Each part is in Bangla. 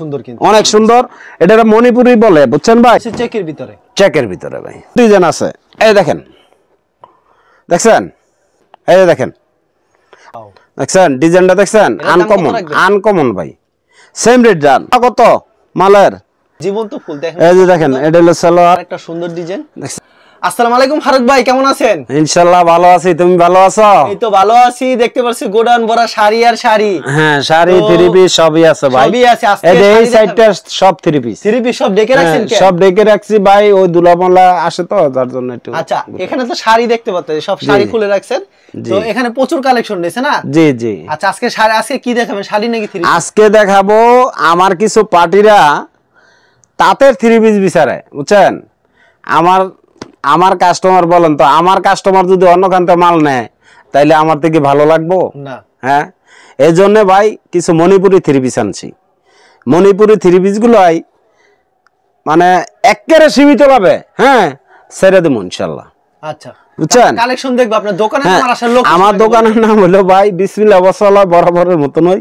সুন্দর কিন্তু অনেক সুন্দর। এটা মণিপুরি বলে, বুঝছেন ভাই? চেকের ভিতরে ভাই ডিজাইন আছে। এই দেখেন, দেখছেন? এই দেখেন, দেখছেন ডিজাইনটা? দেখছেন? আনকমন ভাই। সেম রেট জান কত মালের জীবন্ত ফুল দেখেন। এই যে দেখেন, এটা হলো সালোয়ার, একটা সুন্দর ডিজাইন। আসসালামু আলাইকুম ফারুক ভাই, কেমন আছেন? ইনশাআল্লাহ ভালো আছি, তুমি ভালো আছো? এই তো ভালো আছি। দেখতে পাচ্ছি গোডাউন ভরা শাড়ি আর শাড়ি। হ্যাঁ, শাড়ি থ্রি পিস সবই আছে ভাই, সবই আছে। আজকে এই সাইডটা সব থ্রি পিস সব ডেকে রাখছেন কেন? সব ডেকে রাখছি ভাই, ওই দুলামলা আসে তো তার জন্য একটু। আচ্ছা, এখানে তো শাড়ি দেখতে পাচ্ছি, সব শাড়ি খুলে রাখছেন। তো এখানে প্রচুর কালেকশন রয়েছে না? জি জি। আচ্ছা, আজকে কি দেখাবেন, শাড়ি নাকি থ্রি পিস? আজকে দেখাবো আমার কিছু পার্টিরা তাঁতের থ্রি পিস বিচারে, বুঝছেন? আমার কাস্টমার বলেন তো, আমার কাস্টমার যদি অন্য খানতে মাল নেয় তাইলে আমার থেকে ভালো লাগবো না? হ্যাঁ, এই জন্য ভাই কিছু মণিপুরি থ্রি পিস আনছি। মণিপুরি থ্রি পিস গুলাই মানে একেবারে সীমিত ভাবে ছেড়ে দেবো ইনশাল্লাহ। আচ্ছা, বুঝছেন? কালেকশন দেখবো আপনার দোকানে। আমার দোকানের নাম হলো ভাই বিসমিল্লাহ বসালয়, বরাবরের মতনই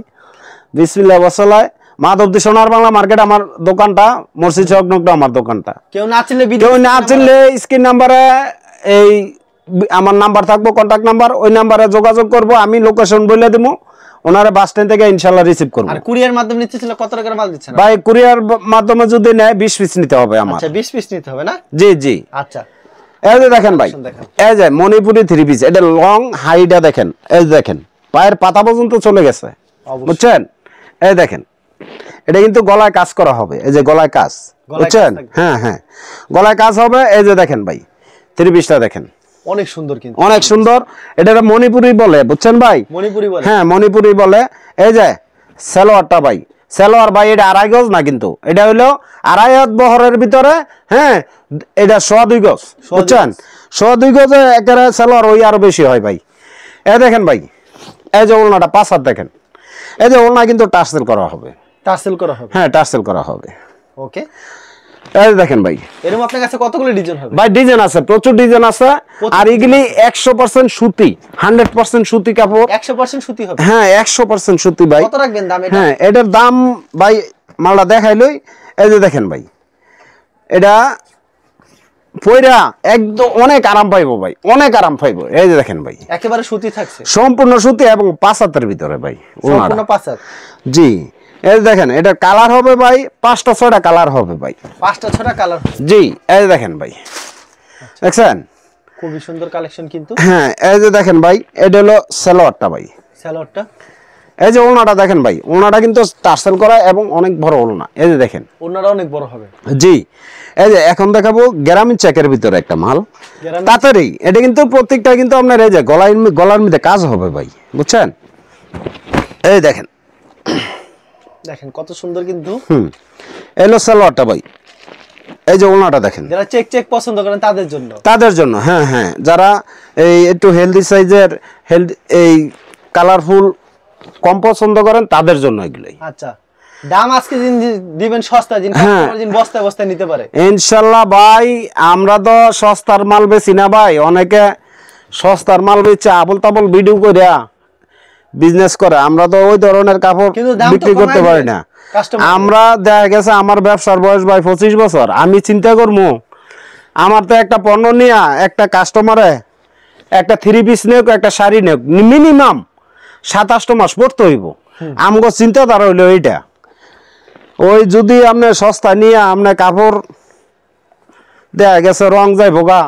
বিসমিল্লাহ বসালয়, মাধবদী সোনার বাংলা মার্কেট। আমার দোকানটা মসজিদ সংলগ্ন, আমার দোকানটা। কেউ না চিনলে স্ক্রিন নাম্বারে এই আমার নাম্বার থাকবো, কন্টাক্ট নাম্বার, ওই নাম্বারে যোগাযোগ করব। আমি লোকেশন বলে দেবো, ওনারা বাস স্ট্যান্ড থেকে ইনশাআল্লাহ রিসিভ করব। আর কুরিয়ার মাধ্যমে নিতে ছিল কত টাকার মাল দিচ্ছেন ভাই? কুরিয়ার মাধ্যমে যদি নেয় 20 পিস নিতে হবে আমার। আচ্ছা, 20 পিস নিতে হবে না? জি জি। আচ্ছা, এই যে দেখেন ভাই, এই যে মণিপুরি থ্রি পিস, এটা লং হাইটা দেখেন, এই দেখেন পায়ের পাতা পর্যন্ত চলে গেছে, বুঝছেন? এই দেখেন, এটা কিন্তু গলায় কাজ করা হবে, এই যে গলায় কাজ, বুঝছেন? হ্যাঁ হ্যাঁ, গলায় কাজ হবে। এই যে দেখেন ভাই, থ্রি পিসটা দেখেন, অনেক সুন্দর কিন্তু অনেক সুন্দর। এটা মণিপুরি বলে, বুঝছেন ভাই? মণিপুরি বলে, হ্যাঁ মণিপুরি বলে। এই যে সালোয়ারটা ভাই, সালোয়ার ভাই এটা 2.5 গজ না, কিন্তু এটা হলো 2.5 হাত বহরের ভিতরে। হ্যাঁ, এটা 2.25 গজ, বুঝছেন? 2.25 গজে একেবারে সালোয়ার ওই আরো বেশি হয় ভাই। এই দেখেন ভাই, এই যে ওলনাটা 5 হাত দেখেন, এই যে ওলনা কিন্তু টার্সেল করা হবে। হ্যাঁ, টার্সেল করা হবে। ওকে, এই দেখেন ভাই, এরকম আপনার কাছে কতগুলো ডিজাইন হবে? ভাই ডিজাইন আছে, প্রচুর ডিজাইন আছে। আর এগুলি 100% সুতি, 100% সুতি কাপড়। 100% সুতি হবে? হ্যাঁ, 100% সুতি ভাই। কত রাখবেন দাম এটা? হ্যাঁ, এটার দাম ভাই মালটা দেখাইলই। এই যে দেখেন ভাই, এটা পয়রা একদম অনেক আরাম পাইবো ভাই, অনেক আরাম পাইবো। এই যে দেখেন ভাই, একেবারে সুতি থাকছে, সম্পূর্ণ সুতি এবং 5 হাতের ভিতরে ভাই, সম্পূর্ণ 5 হাত। জি, এই দেখেন, এটা কালার হবে ভাই 5টা 6টা কালার হবে ভাই, 5টা 6টা কালার। জি, এই দেখেন ভাই, দেখছেন? খুবই সুন্দর কালেকশন কিন্তু। হ্যাঁ, এই যে দেখেন ভাই, এটা হলো সালোয়ারটা ভাই, সালোয়ারটা। এই যে ওলনাটা দেখেন ভাই, ওলনাটা কিন্তু টার্সেল করা এবং অনেক বড় ওলনা। এই যে দেখেন, ওলনাটা অনেক বড় হবে। জি, এই যে এখন দেখাবো গ্রামীণ চেকের ভিতরে একটা মাল, তাড়াতাড়ি। এটা কিন্তু প্রত্যেকটা কিন্তু আপনার এই যে গলার মধ্যে কাজ হবে ভাই, বুঝছেন? এই দেখেন, দেখেন কত সুন্দর কিন্তু। এলো সালোয়ারটা ভাই, এই যে ওলনাটা দেখেন। যারা চেক পছন্দ করেন তাদের জন্য হ্যাঁ হ্যাঁ, যারা এই একটু হেলদি সাইজের, এই কালারফুল কম পছন্দ করেন তাদের জন্য এগুলোই। আচ্ছা, দাম আজকে দিবেন সস্তা, বস্তায় বস্তায় নিতে পারে ইনশাআল্লাহ ভাই। আমরা তো সস্তার মাল বেচি না ভাই, অনেকে সস্তার মাল বেচে আবল তাবল ভিডিও করিয়া বিজনেস করে। আমরা তো ওই ধরনের কাপড় বিক্রি করতে পারি না। আমরা দেখা গেছে আমার ব্যবসার বয়স ভাই 25 বছর। আমি চিন্তা করবো আমার তো একটা পণ্য নিয়ে একটা কাস্টমারে একটা থ্রি পিস নেক, একটা শাড়ি নেক, মিনিমাম 27 মাস পড়তে হইব। আমগো চিন্তাধারা হইলো এইটা। ওই যদি আপনি সস্তা নিয়ে আপনার কাপড় দেখা গেছে রং যায় ভোগা,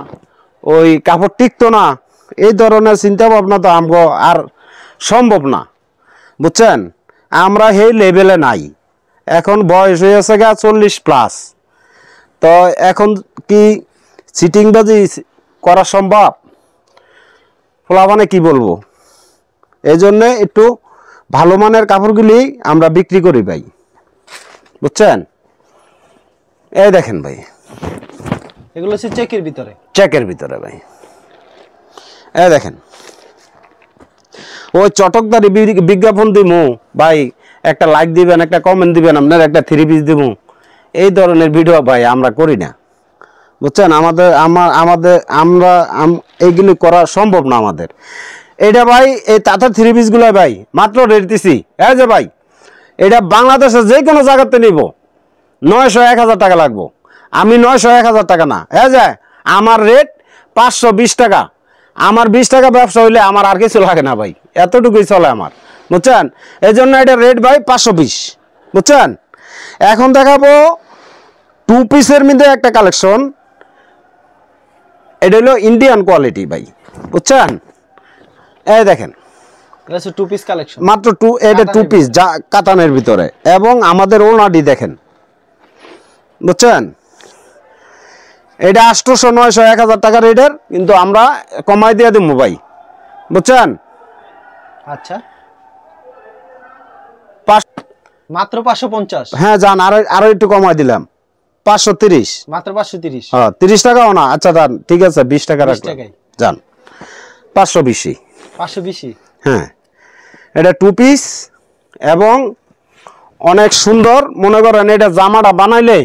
ওই কাপড় টিকতো না, এই ধরনের চিন্তা ভাবনা তো আমগো আর সম্ভব না, বুঝছেন? আমরা সেই লেভেলে নাই। এখন বয়স হয়েছে গা 40+। তো এখন কি চিটিংবাজি করা সম্ভব? ফলাফানে কি বলবো? এই জন্য একটু ভালো মানের কাপড়গুলি আমরা বিক্রি করি ভাই, বুঝছেন? এই দেখেন ভাই, এগুলো হচ্ছে চেকের ভিতরে ভাই। এই দেখেন, ওই চটকদারি বিজ্ঞাপন দিমু ভাই, একটা লাইক দিবেন, একটা কমেন্ট দিবেন, আপনার একটা থ্রি পিস দিব, এই ধরনের ভিডিও ভাই আমরা করি না, বুঝছেন? আমরা এইগুলি করা সম্ভব না আমাদের। এটা ভাই এই তাঁতের থ্রি পিস গুলো ভাই মাত্র রেট দিছি। এই যে ভাই, এটা বাংলাদেশে যে কোনো জায়গাতে নিব 900-1000 টাকা লাগবো। আমি 900-1000 টাকা না, এই যে আমার রেট 520 টাকা। আমার 20 টাকা ব্যবসা হইলে আমার আর কিছু লাগে না ভাই, এতটুকুই চলে আমার, বুঝছেন? এই জন্য এটা রেট ভাই 520, বুঝছেন? এখন দেখাবো 2 পিসের মধ্যে একটা কালেকশন। এটা হলো ইন্ডিয়ান কোয়ালিটি ভাই, বুঝছেন? এই দেখেন এটা 2 পিস কালেকশন, মাত্র এটা 2 পিস যা কাতানের ভিতরে, এবং আমাদের ওলনাটি দেখেন, বুঝছেন? এটা 800-900-1000 টাকা রেটের, কিন্তু আমরা কমাই দিয়ে দেবো ভাই, বুঝছেন? আচ্ছা মাত্র 550। হ্যাঁ যান, আরো একটু কমাই দিলাম, 530, মাত্র 530। হ্যাঁ 30 টাকাও না, আচ্ছা যান ঠিক আছে 20 টাকা রাখলাম, যান 520। হ্যাঁ এটা 2 পিস এবং অনেক সুন্দর। মনে করেন এটা জামাটা বানাইলে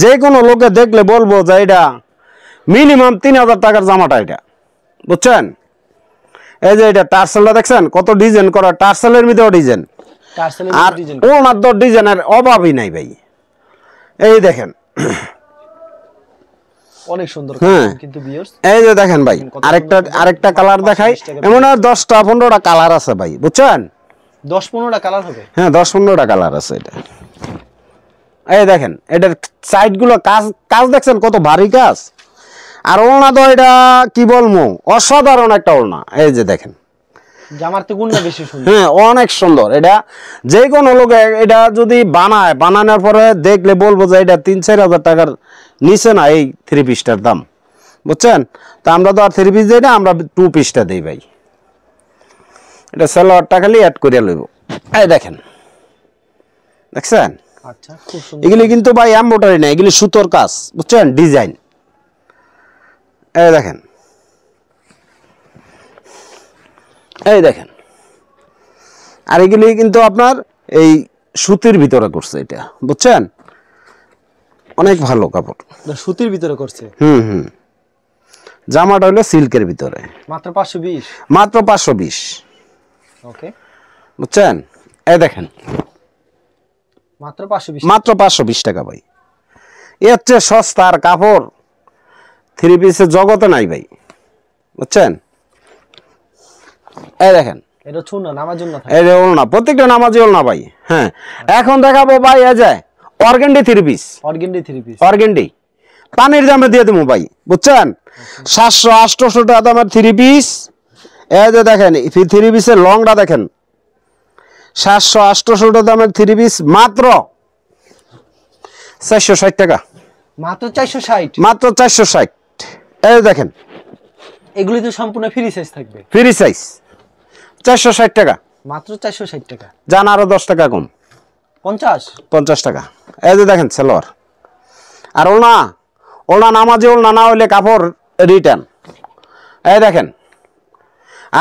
যে কোনো লোকে দেখলে বলবো যে এটা মিনিমাম 3000 টাকার জামাটা, এটা বুঝছেন? এই যে এটা টার্সেলটা দেখছেন কত ডিজাইন করা, টার্সেলের মধ্যেও ডিজাইন, আর ওনার তো ডিজাইনের অভাবই নাই ভাই। এই দেখেন অনেক সুন্দর কিন্তু ভিউয়ার্স, এই যে দেখেন ভাই আরেকটা কালার দেখাই। এমন 10-15টা কালার আছে ভাই, বুঝছেন? 10-15টা কালার হবে, হ্যাঁ 10-15টা কালার আছে এটা। এই দেখেন এটার সাইড গুলো কাজ দেখছেন কত ভারী কাজ, আর ওলনা তো এটা কি বলবো, অসাধারণ একটা ওলনা। এই যে দেখেন জামার তো গুণটা বেশি সুন্দর, হ্যাঁ অনেক সুন্দর। এটা যে কোনো লোক এটা যদি বানানোর পরে দেখলে বলবো যে এটা 3-4 হাজার টাকার নিচে না এই 3 পিসটার দাম, বুঝছেন? তো আমরা তো আর 3 পিস দিই না, আমরা 2 পিসটা দিই ভাই। এটা সালোয়ারটা খালি অ্যাড করে লইব। এই দেখেন দেখছেন, আচ্ছা খুব সুন্দর। এগুলি কিন্তু ভাই এমব্রয়ডারি না, এগুলি সুতোর কাজ, বুঝছেন? ডিজাইন এই দেখেন, এই দেখেন। আর এগুলি কিন্তু আপনার এই সুতির ভিতরে করছে এটা, বুঝছেন? অনেক ভালো কাপড়, সুতির ভিতরে করছে। জামাটা হলো সিল্কের ভিতরে, মাত্র 520। মাত্র 520। ওকে বুঝছেন? এই দেখেন মাত্র 520, মাত্র 520 টাকা ভাই। এর চেয়ে সস্তার কাপড় 3 পিসের জগতে নাই ভাই, বুঝছেন? এই দেখেন এটা ছুনা নামার জন্য থাকে, এই যে ওলনা প্রত্যেকটা নামাজি ওলনা ভাই। হ্যাঁ এখন দেখাবো ভাই এই যে অর্গেন্ডি 3 পিস, অর্গেন্ডি পানির দামে দিয়ে দেবো ভাই, বুঝছেন? 700-800 টাকা দামের 3 পিস। এই যে দেখেন 3 পিসের লংটা দেখেন, 700-800 টাকা দামের 3 পিস মাত্র 460 টাকা, মাত্র 460, মাত্র 460। এই দেখেন এগুলি তো সম্পূর্ণ ফ্রি সাইজ থাকবে, ফ্রি সাইজ 460 টাকা, মাত্র 460 টাকা। জান আরো 10 টাকা কম, 50 টাকা। এই যে দেখেন সালোয়ার, আর ওলনা নামাজি ওলনা না হইলে কাপড় রিটার্ন। এই দেখেন,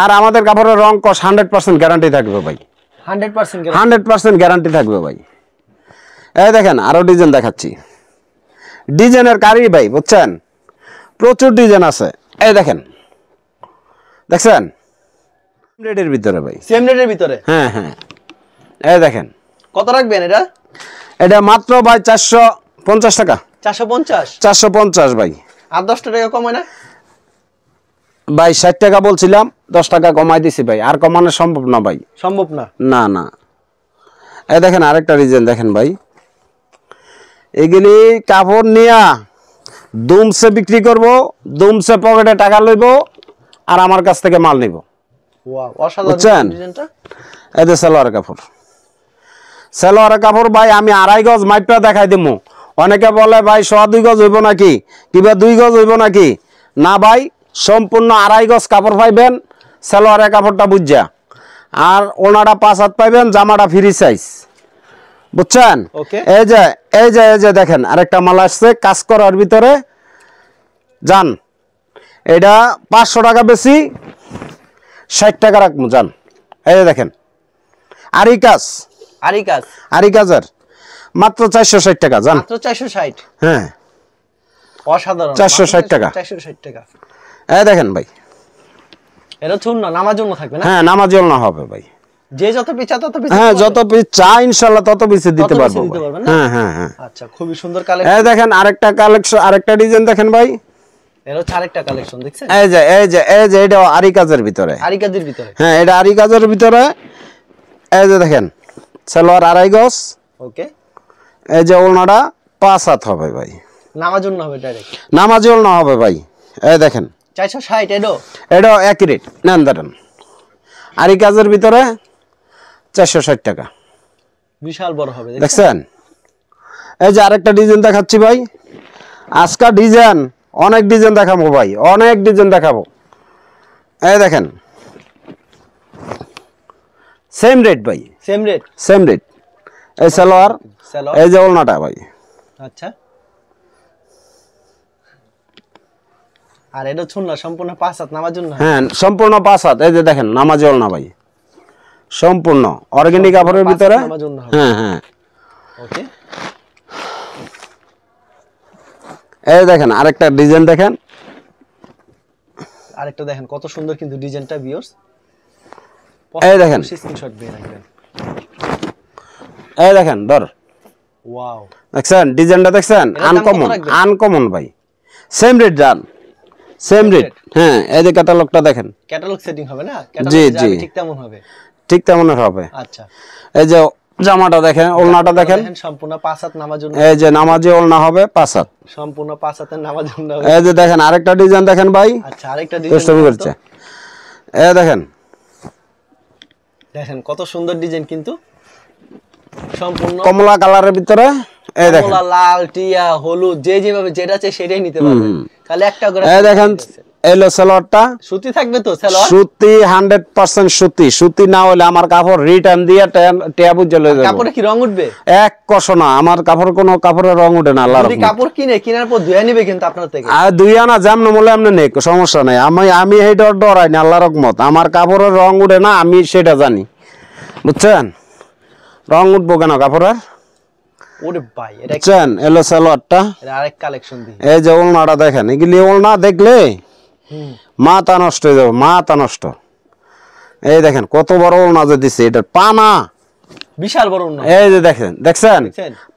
আর আমাদের কাপড়ের রং কস 100% গ্যারান্টি থাকবে ভাই, 100% গ্যারান্টি থাকবে ভাই। এই দেখেন আরো ডিজাইন দেখাচ্ছি, ডিজাইনের কারি ভাই, বুঝছেন? প্রচুর ডিজাইন আছে। এই দেখেন দেখছেন রেটের ভিতরে ভাই, সেম রেটের ভিতরে। হ্যাঁ হ্যাঁ এই দেখেন কত রাখবেন এটা? এটা মাত্র ভাই 450 টাকা। 450 ভাই। আর 10 টাকা কমায় না ভাই? 60 টাকা বলছিলাম, 10 টাকা কমাই দিছি ভাই, আর কমানো সম্ভব না ভাই, সম্ভব না। না না। এই দেখেন আরেকটা ডিজাইন দেখেন ভাই, এগুলি কাপড় নিয়া দুমসে বিক্রি করব, দুমসে পকেটে টাকা লইব, আর আমার কাছ থেকে মাল নিব। ওয়াও অসাধারণ ডিজাইনটা। এই যে সালোয়ার কাপড়, সালোয়ার কাপড় ভাই আমি 2.5 গজ মাইপা দেখাই দিমু। অনেকে বলে ভাই 1.5 গজ হইব নাকি, কিবা 2 গজ হইব নাকি? না ভাই, সম্পূর্ণ 2.5 গজ কাপড় পাইবেন সালোয়ারের কাপড়টা বুঝা, আর ওনাটা 5 হাত পাইবেন, জামাটা ফ্রি সাইজ, বুঝছেন? এই যে এই যে এই যে দেখেন আরেকটা মাল আসছে কাজ করার ভিতরে, জান এটা 500 টাকা বেশি, 60 টাকা রাখবো জান। এই যে দেখেন আরি কাজের মাত্র 460 টাকা জান, মাত্র 460। হ্যাঁ অসাধারণ, 460 টাকা। 460 টাকা। এই দেখেন ভাই, এটা ছুন না নামার জন্য থাকবে না? হ্যাঁ নামাজ জন্য হবে ভাই। যে যত পিস তত পিস, হ্যাঁ যত পিস চা ইনশাআল্লাহ তত পিস দিতে পারবো। হ্যাঁ হ্যাঁ হ্যাঁ। আচ্ছা খুবই সুন্দর কালেকশন। এই দেখেন আরেকটা কালেকশন, আরেকটা ডিজাইন দেখেন ভাই, এর হচ্ছে আরেকটা কালেকশন দেখছেন। এই যে এটা আরি কাজের ভিতরে, আরি কাজের ভিতরে, হ্যাঁ এটা আরি কাজের ভিতরে। এই যে দেখেন সালোয়ার আড়াই গজ, ওকে। এই যে ওলনাটা 5 হাত হবে ভাই, নামার জন্য হবে ডাইরেক্ট, নামাজি ওলনা হবে ভাই। এই দেখেন 460, এটা একই রেট নেন ধরেন, আরি কাজের ভিতরে 460 টাকা, বিশাল বড় হবে দেখছেন। এই যে আরেকটা ডিজাইন দেখাচ্ছি ভাই, আজকা ডিজাইন অনেক ডিজাইন দেখাবো ভাই, অনেক ডিজাইন দেখাবো। এই দেখেন সেম রেট ভাই, সেম রেট, সেম রেট। এই সালোয়ার, এই যে ওলনাটা ভাই। আচ্ছা আর এটা শুনলা সম্পূর্ণ 5 হাত নামার জন্য, হ্যাঁ সম্পূর্ণ 5 হাত। এই যে দেখেন নামাজি ওলনা ভাই, সম্পূর্ণ অর্গানিক কাপড়ের ভিতরে, হ্যাঁ হ্যাঁ ওকে। এই দেখেন আরেকটা ডিজাইন দেখেন, আরেকটা দেখেন কত সুন্দর কিন্তু ডিজাইনটা ভিউয়ার্স। এই দেখেন স্ক্রিনশট দিয়ে রাখবেন। এই দেখেন ধর, ওয়াও দেখছেন ডিজাইনটা দেখছেন, আনকমন, আনকমন ভাই। সেম রেট জান, সেম রেট। হ্যাঁ এই যে ক্যাটালগটা দেখেন, ক্যাটালগ সেটিং হবে না, জি ক্যাটালগ জি ঠিক তেমন হবে, ঠিক তেমনই হবে। আচ্ছা এই যে জামাটা দেখেন, ওলনাটা দেখেন, সম্পূর্ণ 5 হাত নামার জন্য, এই যে নামাজি ওলনা হবে 5 হাত, সম্পূর্ণ 5 হাতের নামার জন্য হবে। এই যে দেখেন আরেকটা ডিজাইন দেখেন ভাই, আচ্ছা আরেকটা ডিজাইন করছে। এই দেখেন, দেখেন কত সুন্দর ডিজাইন কিন্তু সম্পূর্ণ কমলা কালারের ভিতরে। এই দেখেন কমলা, লাল, টিয়া, হলুদ, যে যেভাবে যেটা চাই সেটাই নিতে পারবেন, খালি একটা করে। এই দেখেন এলো সালোয়ারটা, সুতি থাকবে তো সালোয়ার, সুতি 100% সুতি, সুতি না হলে আমার কাপড় রিটার্ন দিয়ে টেয়াবু জ্বলে যাবে। কাপড়ে কি রং উঠবে? এক কষনা আমার কাপড়, কোনো কাপড়ের রং উঠে না আল্লাহর যদি কাপড় কিনে কেনার পর ধুয়ে নিবে কিন্তু আপনার থেকে, আর দুই আনা যেমন বলে এমনি নেই, সমস্যা নাই। আমি এইটা ডরাই না, আল্লাহর রহমত। আমার কাপড়ের রং উঠে না, আমি সেটা জানি, বুঝছেন। রং উঠবো কেন কাপড়ের? ওরে ভাই এটা বুঝছেন। এলো সালোয়ারটা, এটা আরেক কালেকশন দি। এই যে ওলনাটা দেখেন, এগুলি ওলনা দেখলে মাথা নষ্ট হয়ে যাবে, মাথা নষ্ট। এই দেখেন কত বড় ওলনা যে দিছে, এটা পানা বিশাল বড় ওলনা। এই যে দেখেন, দেখছেন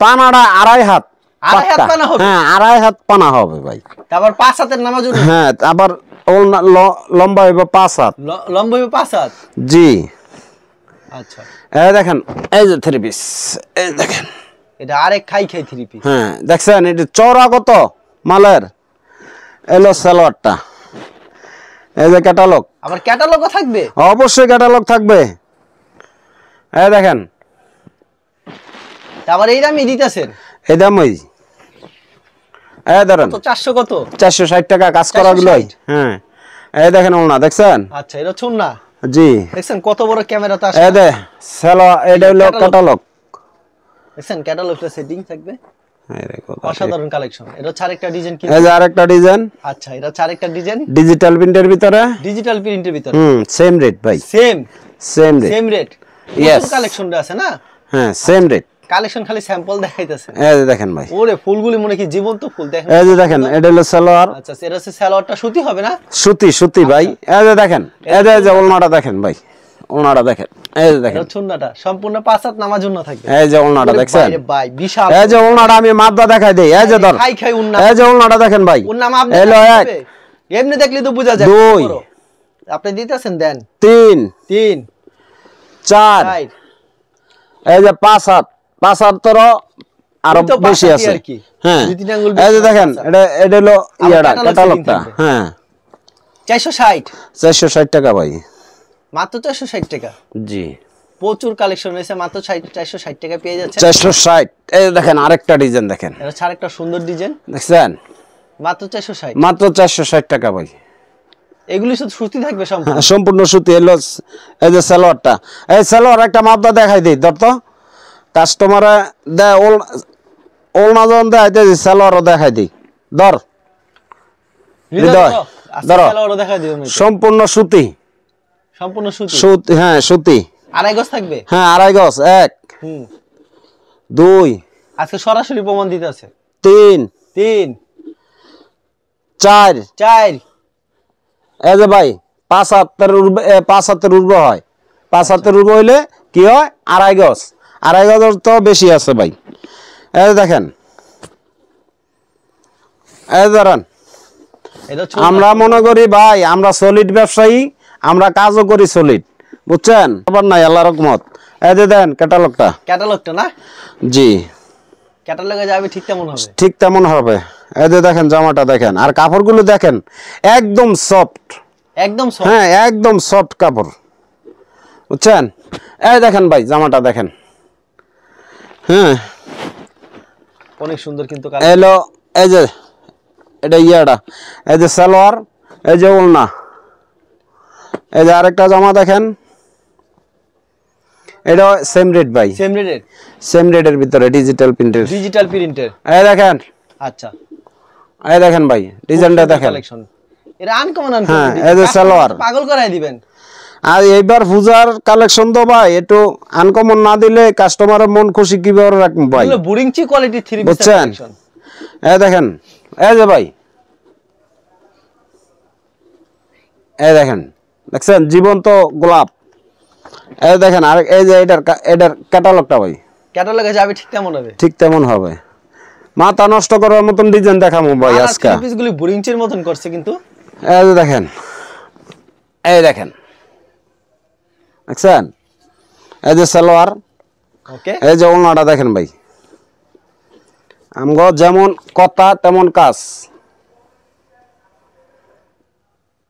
পানাটা 2.5 হাত, 2.5 হাত পানা হবে। হ্যাঁ 2.5 হাত পানা হবে ভাই। তারপর 5 হাতের নামার জন্য, হ্যাঁ আবার ওলনা লম্বা হবে 5 হাত, লম্বা হবে 5 হাত, জি। আচ্ছা এই দেখেন এই যে 3 পিস, এই দেখেন এটা আরেক খাই 3 পিস। হ্যাঁ দেখছেন এটা চওড়া কত মালের। এলো সালোয়ারটা, এই যে ক্যাটালগ, আবার ক্যাটালগও থাকবে, অবশ্যই ক্যাটালগ থাকবে। এই দেখেন তারপর এই দামই দিতেছেন, এই দামই। এই ধরেন কত 400, কত 460 টাকা কাজ করা গুলো। হ্যাঁ এই দেখেন ওলনা দেখছেন, আচ্ছা এটা শুন না, জি দেখছেন কত বড় ক্যামেরাতে আসে। এই দে সালো, এটা হলো ক্যাটালগ, দেখছেন ক্যাটালগটা সেটিং থাকবে, অসাধারণ কালেকশন। এটা হচ্ছে আরেকটা ডিজাইন কি, এই যে আরেকটা ডিজাইন। আচ্ছা এটা হচ্ছে আরেকটা ডিজাইন ডিজিটাল প্রিন্টের ভিতরে, ডিজিটাল প্রিন্টের ভিতরে, সেম রেট ভাই, সেম রেট। ইয়েস কালেকশনটা আছে না, হ্যাঁ সেম রেট। কালেকশন খালি স্যাম্পল দেখাইতেছে। এই যে দেখেন ভাই, ওরে ফুলগুলি মনে কি জীবন্ত ফুল, দেখেন এই যে দেখেন এটা হলো সালোয়ার। আচ্ছা এটা হচ্ছে সালোয়ারটা সুতি হবে না, সুতি সুতি ভাই। এই যে দেখেন, এই যে ওলনাটা দেখেন ভাই, ওলনাটা দেখেন, এই যে দেখেন ছুন্নাটা সম্পূর্ণ 5 হাত নামার জন্য থাকবে। এই যে ওলনাটা দেখছেন ভাই বিশাল। এই যে ওলনাটা আমি মাপটা দেখাই দেই, এই যে ধর খাই উন্না, এই যে ওলনাটা দেখেন ভাই, উন্না মাপ এলো এক, এমনি দেখলে তো বোঝা যায়। 2 আপনি দিতেছেন দেন, 3 4 এই যে 5 হাত, 5 হাত তোর আরো বেশি আছে। হ্যাঁ এই যে দেখেন এটা হলো ইয়াটা ক্যাটালগটা। হ্যাঁ 460 টাকা ভাই, মাত্র 460 টাকা, জি। প্রচুর কালেকশন রয়েছে, মাত্র 460 টাকা পেয়ে যাচ্ছে। 460। এই দেখেন আরেকটা ডিজাইন দেখেন, এটা হচ্ছে আরেকটা সুন্দর ডিজাইন, দেখছেন মাত্র 460, মাত্র 460 টাকা ভাই। এগুলি শুধু সুতি থাকবে সম্পূর্ণ, সম্পূর্ণ সুতি। এলো এই যে সালোয়ারটা, এই সালোয়ার একটা মাপটা দেখাই দেই, ধর তো কাস্টমারে দেয় ওলনা যখন দেখাই দেই, সালোয়ারও দেখাই দেই, ধর ধরো সম্পূর্ণ সুতি, সম্পূর্ণ সুতি, সুতি, হ্যাঁ সুতি। 2.5 গজ থাকবে, হ্যাঁ 2.5 গজ, 1 2 আজকে সরাসরি প্রমাণ দিতে আছে, 3 4 4 এই যে ভাই 5 হাতের উর্বে, 5 হাতের উর্বে হয়, 5 হাতের উপর হইলে কি হয় 2.5 গজ, 2.5 গজ তো বেশি আছে ভাই। এই দেখেন, এই ধরেন আমরা মনে করি ভাই আমরা সলিড ব্যবসায়ী, আমরা কাজও করি সলিড, বুঝছেন? আবার নাই আল্লাহর রহমত। এই যে দেন ক্যাটালগটা না জি ক্যাটালগে যাবে ঠিক তেমন হবে, ঠিক তেমন হবে। এই যে দেখেন জামাটা দেখেন, আর কাপড়গুলো দেখেন একদম সফট, একদম সফট, হ্যাঁ একদম সফট কাপড়, বুঝছেন? এই দেখেন ভাই জামাটা দেখেন, হ্যাঁ অনেক সুন্দর কিন্তু এলো। এই যে এটা ইয়াটা, এই যে সালোয়ার, এই যে ওড়না, এই যে আরেকটা জামা দেখেন, এটা সেম রেট ভাই, সেম রেটের ভিতরে ডিজিটাল প্রিন্টের, এই দেখেন। আচ্ছা এই দেখেন ভাই ডিজাইনটা দেখেন, এটা আনকমন হ্যাঁ এই যে সালোয়ার পাগল করাই দিবেন। আর এইবার পূজার কালেকশন তো ভাই একটু আনকমন না দিলে কাস্টমারের মন খুশি কিভাবে রাখবো ভাই, এগুলো বুরিংচি কোয়ালিটি 3 পিস বুঝছেন? এই দেখেন, এই যে ভাই এই দেখেন, দেখছেন জীবন্ত গোলাপ। এই দেখেন, আর এই যে এটার ক্যাটালগটা ভাই, ক্যাটালগে যাবে ঠিক তেমন হবে, ঠিক তেমন হবে। মাথা নষ্ট করার মতন ডিজাইন দেখাবো ভাই আজকে। আর পিসগুলি বুরিংচির মতন করছে কিন্তু। এই যে দেখেন, এই দেখেন, দেখছেন? এই যে সালোয়ার, ওকে এই যে ওড়নাটা দেখেন ভাই, আমগো যেমন কথা তেমন কাজ।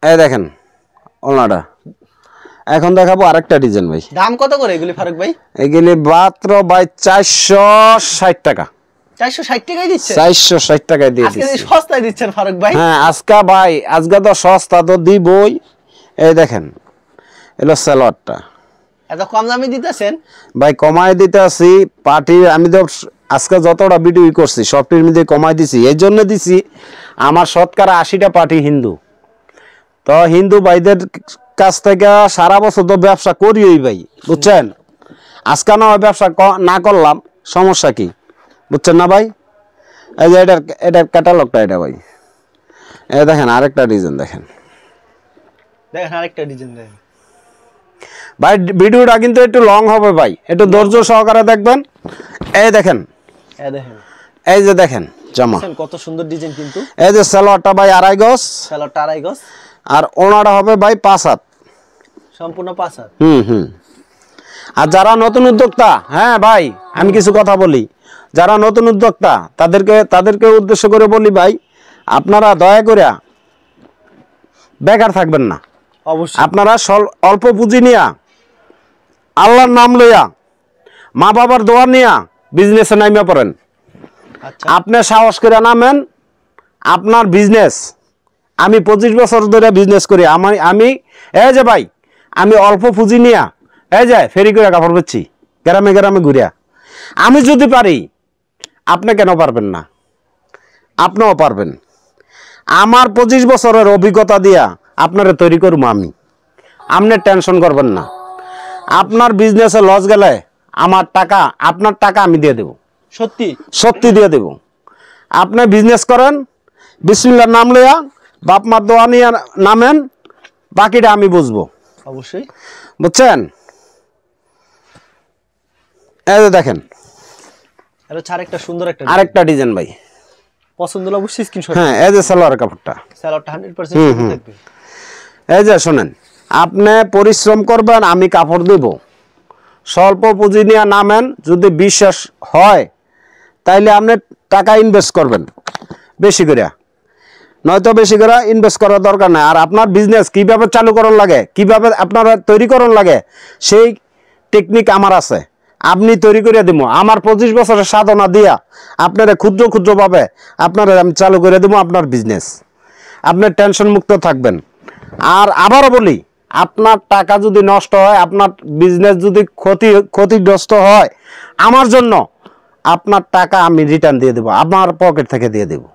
এই দেখেন ওড়নাটা। এখন দেখাবো আরেকটা ডিজাইন ভাই। দাম কত করে এগুলি ফারুক ভাই? এগুলি মাত্র ভাই 460 টাকা। 460 টাকায় দিচ্ছেন? 460 টাকায় দিয়ে দিচ্ছি। আজকে সস্তায় দিচ্ছেন ফারুক ভাই। হ্যাঁ আজকে ভাই, আজকে তো সস্তা তো দিবই। এই দেখেন এলো সালোয়ারটা, এত কম দামে দিতেছেন ভাই? কমায় দিতে আছি পার্টি, আমি তো আজকে যতটা ভিডিও করছি সবটির মধ্যে কমাই দিছি। এই জন্য দিছি আমার শতকরা 80টা পার্টি হিন্দু, তো হিন্দু ভাইদের কাছ থেকে সারা বছর তো ব্যবসা করিই ভাই, বুঝছেন? আজকে না ব্যবসা না করলাম সমস্যা কি, বুঝছেন না ভাই? এই যে এটার ক্যাটালগটা এটা ভাই। এই দেখেন আরেকটা ডিজাইন দেখেন, আরেকটা ডিজাইন দেখেন ভাই। ভিডিওটা কিন্তু একটু লং হবে ভাই, একটু ধৈর্য সহকারে দেখবেন। এই দেখেন, এই যে দেখেন জামা কত সুন্দর ডিজাইন কিন্তু। এই যে সালোয়ারটা ভাই 2.5 গজ, সালোয়ারটা 2.5 গজ, আর ওনাটা হবে ভাই 5 হাত, সম্পূর্ণ 5 হাত। আর যারা নতুন উদ্যোক্তা, হ্যাঁ ভাই আমি কিছু কথা বলি, যারা নতুন উদ্যোক্তা তাদেরকে উদ্দেশ্য করে বলি ভাই, আপনারা দয়া করে বেকার থাকবেন না। অবশ্যই আপনারা অল্প পুঁজি নিয়া, আল্লাহর নাম লইয়া, মা বাবার দোয়া নিয়া বিজনেসে নামিয়া পড়েন। আপনি সাহস করে নামেন, আপনার বিজনেস। আমি 25 বছর ধরে বিজনেস করি। আমি এই যে ভাই, আমি অল্প পুঁজি নিয়া এই যে ফেরি করে কাপড় বেচছি গ্রামে গ্রামে ঘুরিয়া। আমি যদি পারি, আপনি কেন পারবেন না? আপনিও পারবেন। আমার 25 বছরের অভিজ্ঞতা দিয়া আপনারা তৈরি করবো আমি, আপনি টেনশন করবেন না। আপনার বিজনেসে লস গেলে আপনার টাকা আমি দিয়ে দেব, সত্যি দিয়ে দেব। আপনি বিজনেস করেন, বিসমিল্লাহর নাম লইয়া, বাপ মার দোয়া নিয়ে নামেন, বাকিটা আমি বুঝবো, অবশ্যই, বুঝছেন? এই যে দেখেন আরেকটা ডিজাইন ভাই, পছন্দ হলে অবশ্যই স্ক্রিনশট। হ্যাঁ এই যে সালোয়ার কাপড়টা, সালোয়ারটা 100% থাকবে। এই যে শুনেন, আপনি পরিশ্রম করবেন, আমি কাপড় দেব। স্বল্প পুঁজি নিয়ে নামেন, যদি বিশ্বাস হয় তাইলে আপনি টাকা ইনভেস্ট করবেন বেশি করে, নয়তো বেশি করে ইনভেস্ট করার দরকার নাই। আর আপনার বিজনেস কিভাবে চালু করার লাগে, কিভাবে আপনারা তৈরি করার লাগে, সেই টেকনিক আমার আছে, আপনি তৈরি করে দিব। আমার 25 বছরের সাধনা দিয়া আপনারা ক্ষুদ্র ক্ষুদ্রভাবে আপনারা আমি চালু করে দেবো আপনার বিজনেস। আপনি টেনশন মুক্ত থাকবেন। আর আবারও বলি, আপনার টাকা যদি নষ্ট হয়, আপনার বিজনেস যদি ক্ষতিগ্রস্ত হয়, আমার জন্য আপনার টাকা আমি রিটার্ন দিয়ে দেবো, আমার পকেট থেকে দিয়ে দেবো।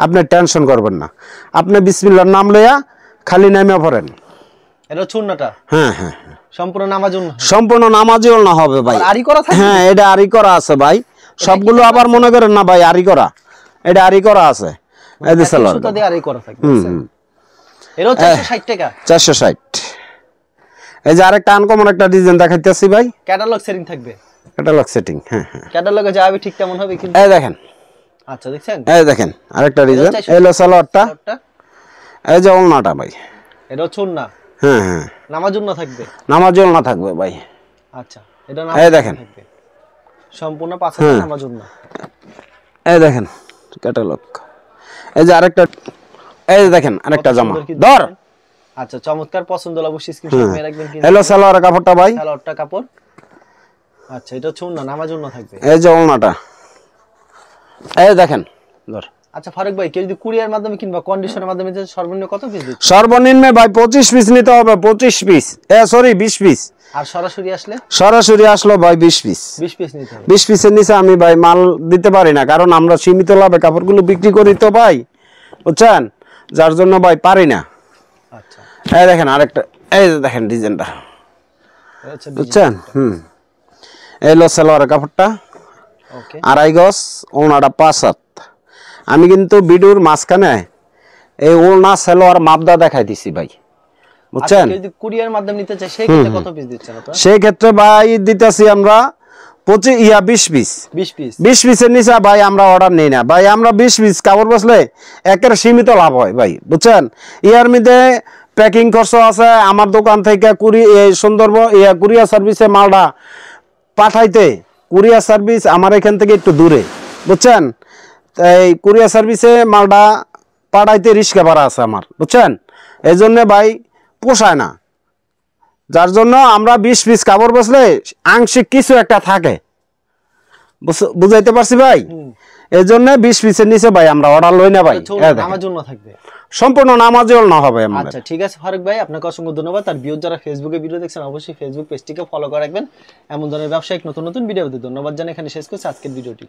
আপনি টেনশন করবেন না। আপনি বিসমিল্লাহর নাম লইয়া খালি নামে পড়েন। এটা চূর্ণটা, হ্যাঁ হ্যাঁ সম্পূর্ণ নামাজি না হবে ভাই। হ্যাঁ এটা আরি করা আছে ভাই, সবগুলো আবার মনে করেন না ভাই আরি করা, এটা আরি করা আছে। এই যে সালোয়ার সুতা দিয়ে আরি করা থাকবে। এরও 460 টাকা, 460। এই যে আরেকটা আনকমন একটা ডিজাইন দেখাইতেছি ভাই, ক্যাটালগ সেটিং থাকবে, ক্যাটালগ সেটিং। হ্যাঁ হ্যাঁ, ক্যাটালগে যাবে ঠিক তেমন হবে কিন্তু। এই দেখেন, আচ্ছা দেখছেন, এই দেখেন আরেকটা ডিজাইন, এলো সালোয়ারটা, এই যে ওলনাটা ভাই, এটা চুন্না। হ্যাঁ হ্যাঁ, নামাজ ওলনা থাকবে, নামাজ ওলনা থাকবে ভাই। আচ্ছা এটা এই দেখেন থাকবে সম্পূর্ণ 5000 নামাজ ওলনা। এই দেখেন ক্যাটালগ, এই যে আরেকটা, এই দেখেন আরেকটা জামা ধর। আচ্ছা চমৎকার, পছন্দ হলে অবশ্যই স্ক্রিনশট মেরে রাখবেন। হ্যালো সালোয়ারের কাপড়টা ভাই, সালোয়ারটা কাপড়, আচ্ছা এটা চুন্না নামাজ ওলনা থাকবে। এই যে ওলনাটা, এই দেখেন ধর। আচ্ছা ফারুক ভাই, কেউ যদি কুরিয়ার মাধ্যমে কিংবা কন্ডিশনের মাধ্যমে সর্বনিম্ন কত পিস দিচ্ছে? সর্বনিম্ন ভাই 25 পিস নিতে হবে, 25 পিস, সরি 20 পিস। আর সরাসরি আসলে? সরাসরি আসলো ভাই 20 পিস, 20 পিস নিতে হবে। 20 পিসের নিচে আমি ভাই মাল দিতে পারি না, কারণ আমরা সীমিত লাভে কাপড়গুলো বিক্রি করি তো ভাই, বুঝছেন, যার জন্য ভাই পারি না। আচ্ছা এই দেখেন আরেকটা, এই দেখেন ডিজাইনটা, বুঝছেন। এই লো সালোয়ারের কাপড়টা, ওকে, 2.5 গজ, ওলনাটা 5 হাত। আমি কিন্তু ভিডিওর মাঝখানে এই ওলনা সালোয়ার মাপদা দেখাই দিছি ভাই, বুঝছেন। যদি কুরিয়ার মাধ্যমে নিতে চাই সেই ক্ষেত্রে কত পিস দিচ্ছেন আপনারা? সেই ক্ষেত্রে ভাই দিতেছি আমরা 20 পিস। 20 পিস, 20 পিসের নিচে ভাই আমরা অর্ডার নেই না ভাই। আমরা 20 পিস কাপড় বসলে একের সীমিত লাভ হয় ভাই, বুঝছেন। ইয়ার মধ্যে প্যাকিং খরচ আছে, আমার দোকান থেকে সুন্দরবন কুরিয়ার সার্ভিসে মালটা পাঠাইতে, কুরিয়ার সার্ভিস আমার এখান থেকে একটু দূরে, বুঝছেন। এই কুরিয়ার সার্ভিসে মালটা পাঠাইতে রিস্কা ভাড়া আছে আমার, বুঝছেন। এই জন্য ভাই পোষায় না, যার জন্য আমরা 20 পিস কাপড় বসলে আংশিক কিছু একটা থাকে, বুঝাইতে পারছি ভাই। এই জন্য 20 পিসের নিচে ভাই আমরা অর্ডার লই না ভাই। নামাজ ওলনা থাকবে, সম্পূর্ণ নামাজে ওলনা হবে আমাদের। আচ্ছা ঠিক আছে ফারুক ভাই, আপনাকে অসংখ্য ধন্যবাদ। আর ভিউয়ার যারা ফেসবুকে ভিডিও দেখছেন অবশ্যই ফেসবুক পেজটিকে ফলো করে রাখবেন। এমন ধরনের ব্যবসায়িক নতুন নতুন ভিডিও পেতে ধন্যবাদ জানাই এখানে শেষ করছি আজকের ভিডিওটি।